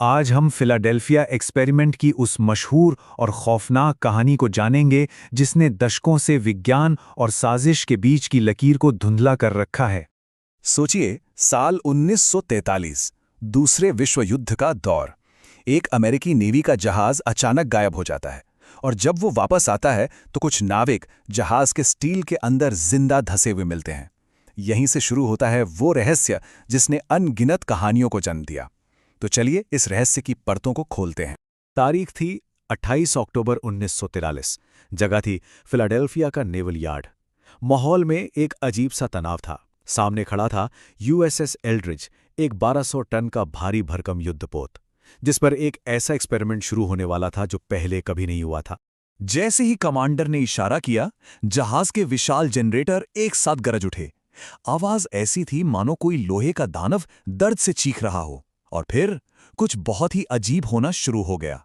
आज हम Philadelphia experiment की उस मशहूर और खौफनाक कहानी को जानेंगे जिसने दशकों से विज्ञान और साजिश के बीच की लकीर को धुंधला कर रखा है। सोचिए, साल 1943, दूसरे विश्व युद्ध का दौर। एक अमेरिकी नेवी का जहाज अचानक गायब हो जाता है और जब वो वापस आता है तो कुछ नाविक जहाज के स्टील के अंदर जिंदा धंसे हुए मिलते हैं। यहीं से शुरू होता है वो रहस्य जिसने अनगिनत कहानियों को जन्म दिया। तो चलिए इस रहस्य की परतों को खोलते हैं। तारीख थी 28 अक्टूबर 1943। जगह थी फिलाडेल्फिया का नेवल यार्ड। माहौल में एक अजीब सा तनाव था। सामने खड़ा था यूएसएस एल्ड्रिज, एक 1200 टन का भारी भरकम युद्धपोत, जिस पर एक ऐसा एक्सपेरिमेंट शुरू होने वाला था जो पहले कभी नहीं हुआ था। जैसे ही कमांडर ने इशारा किया, जहाज के विशाल जनरेटर एक साथ गरज उठे। आवाज ऐसी थी मानो कोई लोहे का दानव दर्द से चीख रहा हो। और फिर कुछ बहुत ही अजीब होना शुरू हो गया।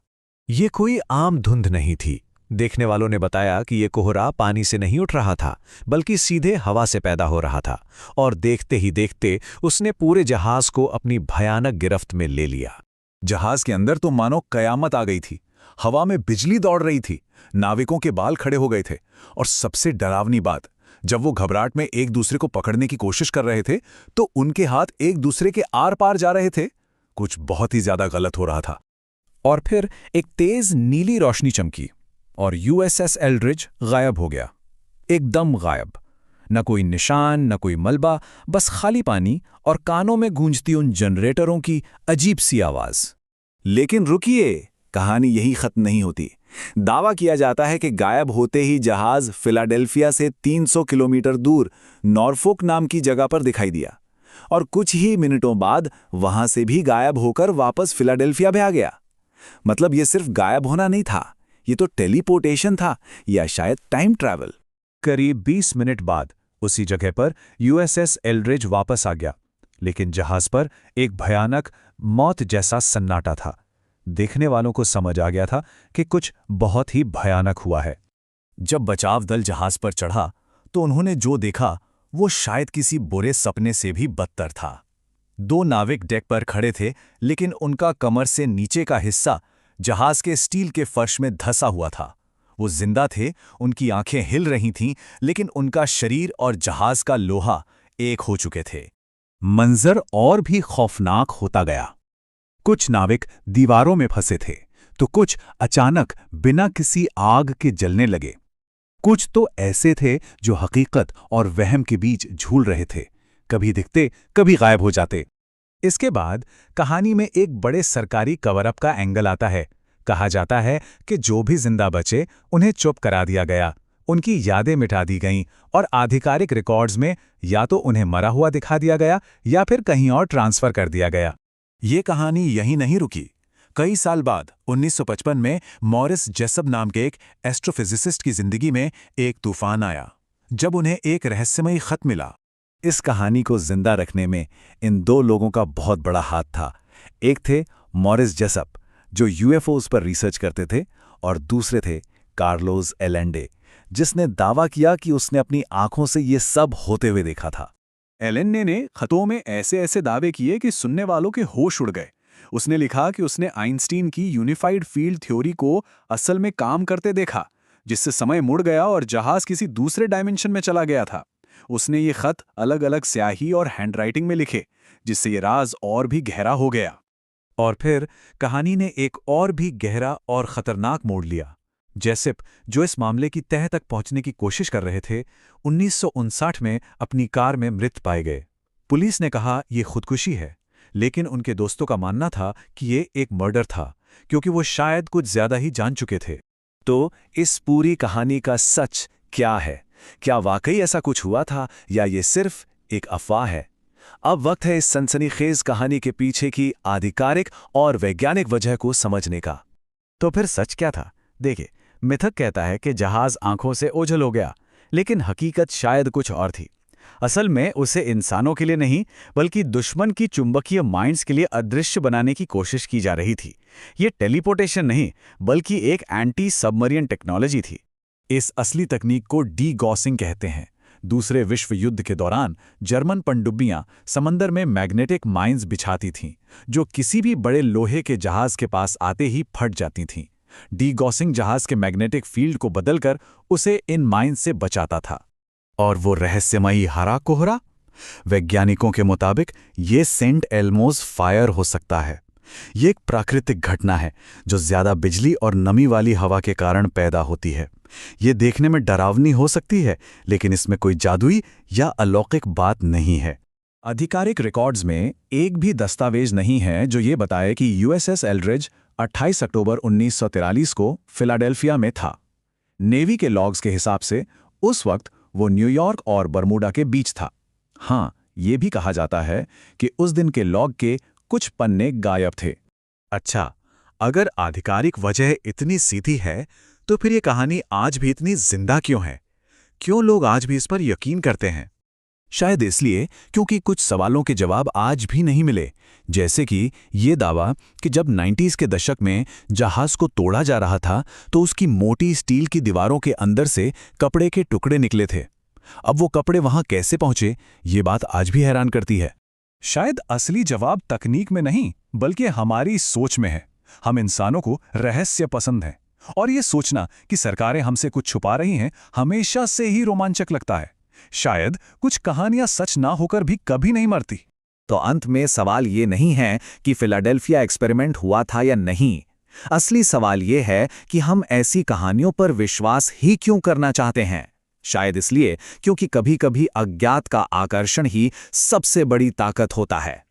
ये कोई आम धुंध नहीं थी। देखने वालों ने बताया कि ये कोहरा पानी से नहीं उठ रहा था, बल्कि सीधे हवा से पैदा हो रहा था। और देखते ही देखते उसने पूरे जहाज को अपनी भयानक गिरफ्त में ले लिया। जहाज के अंदर तो मानो कयामत आ गई थी। हवा में बिजली दौड़ रही थी, नाविकों के बाल खड़े हो गए थे। और सबसे डरावनी बात, जब वो घबराहट में एक दूसरे को पकड़ने की कोशिश कर रहे थे तो उनके हाथ एक दूसरे के आर पार जा रहे थे। कुछ बहुत ही ज्यादा गलत हो रहा था। और फिर एक तेज नीली रोशनी चमकी और यूएसएस एल्ड्रिज गायब हो गया। एकदम गायब। न कोई निशान, न कोई मलबा, बस खाली पानी और कानों में गूंजती उन जनरेटरों की अजीब सी आवाज। लेकिन रुकिए, कहानी यही खत्म नहीं होती। दावा किया जाता है कि गायब होते ही जहाज फिलाडेल्फिया से 300 किलोमीटर दूर नॉरफोक नाम की जगह पर दिखाई दिया और कुछ ही मिनटों बाद वहां से भी गायब होकर वापस फिलाडेल्फिया में आ गया। मतलब ये सिर्फ गायब होना नहीं था, ये तो टेलीपोर्टेशन था या शायद टाइम ट्रैवल। करीब 20 मिनट बाद उसी जगह पर यूएसएस एल्ड्रिज वापस आ गया, लेकिन जहाज पर एक भयानक मौत जैसा सन्नाटा था। देखने वालों को समझ आ गया था कि कुछ बहुत ही भयानक हुआ है। जब बचाव दल जहाज पर चढ़ा तो उन्होंने जो देखा वो शायद किसी बुरे सपने से भी बदतर था। 2 नाविक डेक पर खड़े थे, लेकिन उनका कमर से नीचे का हिस्सा जहाज के स्टील के फर्श में धंसा हुआ था। वो जिंदा थे, उनकी आंखें हिल रही थीं, लेकिन उनका शरीर और जहाज का लोहा एक हो चुके थे। मंजर और भी खौफनाक होता गया। कुछ नाविक दीवारों में फंसे थे, तो कुछ अचानक बिना किसी आग के जलने लगे। कुछ तो ऐसे थे जो हकीकत और वहम के बीच झूल रहे थे, कभी दिखते कभी गायब हो जाते। इसके बाद कहानी में एक बड़े सरकारी कवर अप का एंगल आता है। कहा जाता है कि जो भी जिंदा बचे उन्हें चुप करा दिया गया, उनकी यादें मिटा दी गईं और आधिकारिक रिकॉर्ड्स में या तो उन्हें मरा हुआ दिखा दिया गया या फिर कहीं और ट्रांसफर कर दिया गया। ये कहानी यहीं नहीं रुकी। कई साल बाद 1955 में मॉरिस जेसप नाम के एक एस्ट्रोफिजिसिस्ट की जिंदगी में एक तूफान आया, जब उन्हें एक रहस्यमयी खत मिला। इस कहानी को जिंदा रखने में इन 2 लोगों का बहुत बड़ा हाथ था। एक थे मॉरिस जेसप, जो यूएफओज पर रिसर्च करते थे, और दूसरे थे कार्लोस एलेंडे, जिसने दावा किया कि उसने अपनी आंखों से ये सब होते हुए देखा था। एलेंडे ने खतों में ऐसे ऐसे दावे किए कि सुनने वालों के होश उड़ गए। उसने लिखा कि उसने आइंस्टीन की यूनिफाइड फील्ड थ्योरी को असल में काम करते देखा, जिससे समय मुड़ गया और जहाज किसी दूसरे डायमेंशन में चला गया था। उसने ये खत अलग अलग स्याही और हैंडराइटिंग में लिखे, जिससे ये राज और भी गहरा हो गया। और फिर कहानी ने एक और भी गहरा और खतरनाक मोड़ लिया। जेसप, जो इस मामले की तह तक पहुंचने की कोशिश कर रहे थे, 1959 में अपनी कार में मृत पाए गए। पुलिस ने कहा यह खुदकुशी है, लेकिन उनके दोस्तों का मानना था कि ये एक मर्डर था, क्योंकि वो शायद कुछ ज्यादा ही जान चुके थे। तो इस पूरी कहानी का सच क्या है? क्या वाकई ऐसा कुछ हुआ था या ये सिर्फ एक अफवाह है? अब वक्त है इस सनसनीखेज कहानी के पीछे की आधिकारिक और वैज्ञानिक वजह को समझने का। तो फिर सच क्या था? देखिए, मिथक कहता है कि जहाज आंखों से ओझल हो गया, लेकिन हकीकत शायद कुछ और थी। असल में उसे इंसानों के लिए नहीं, बल्कि दुश्मन की चुंबकीय माइंड्स के लिए अदृश्य बनाने की कोशिश की जा रही थी। ये टेलीपोर्टेशन नहीं, बल्कि एक एंटी सबमरीन टेक्नोलॉजी थी। इस असली तकनीक को डी गॉसिंग कहते हैं, दूसरे विश्व युद्ध के दौरान जर्मन पनडुब्बियां समंदर में मैग्नेटिक माइंस बिछाती थीं, जो किसी भी बड़े लोहे के जहाज के पास आते ही फट जाती थीं। डी-गॉसिंग जहाज के मैग्नेटिक फील्ड को बदलकर उसे इन माइंस से बचाता था। और वो रहस्यमयी हरा कोहरा? वैज्ञानिकों के मुताबिक ये सेंट एल्मोस फायर हो सकता है। ये एक प्राकृतिक घटना है जो ज्यादा बिजली और नमी वाली हवा के कारण पैदा होती है। ये देखने में डरावनी हो सकती है, लेकिन इसमें कोई जादुई या अलौकिक बात नहीं है। आधिकारिक रिकॉर्ड्स में एक भी दस्तावेज नहीं है जो ये बताए कि यूएसएस एल्ड्रिज 28 अक्टूबर 1943 को फिलाडेल्फिया में था। नेवी के लॉग्स के हिसाब से उस वक्त वो न्यूयॉर्क और बरमूडा के बीच था। हाँ, ये भी कहा जाता है कि उस दिन के लॉग के कुछ पन्ने गायब थे। अच्छा, अगर आधिकारिक वजह इतनी सीधी है, तो फिर ये कहानी आज भी इतनी जिंदा क्यों है? क्यों लोग आज भी इस पर यकीन करते हैं? शायद इसलिए क्योंकि कुछ सवालों के जवाब आज भी नहीं मिले, जैसे कि ये दावा कि जब 90s के दशक में जहाज को तोड़ा जा रहा था तो उसकी मोटी स्टील की दीवारों के अंदर से कपड़े के टुकड़े निकले थे। अब वो कपड़े वहां कैसे पहुंचे, ये बात आज भी हैरान करती है। शायद असली जवाब तकनीक में नहीं, बल्कि हमारी सोच में है। हम इंसानों को रहस्य पसंद है, और ये सोचना कि सरकारें हमसे कुछ छुपा रही हैं हमेशा से ही रोमांचक लगता है। शायद कुछ कहानियां सच ना होकर भी कभी नहीं मरती। तो अंत में सवाल ये नहीं है कि फिलाडेल्फिया एक्सपेरिमेंट हुआ था या नहीं। असली सवाल ये है कि हम ऐसी कहानियों पर विश्वास ही क्यों करना चाहते हैं। शायद इसलिए क्योंकि कभी-कभी अज्ञात का आकर्षण ही सबसे बड़ी ताकत होता है।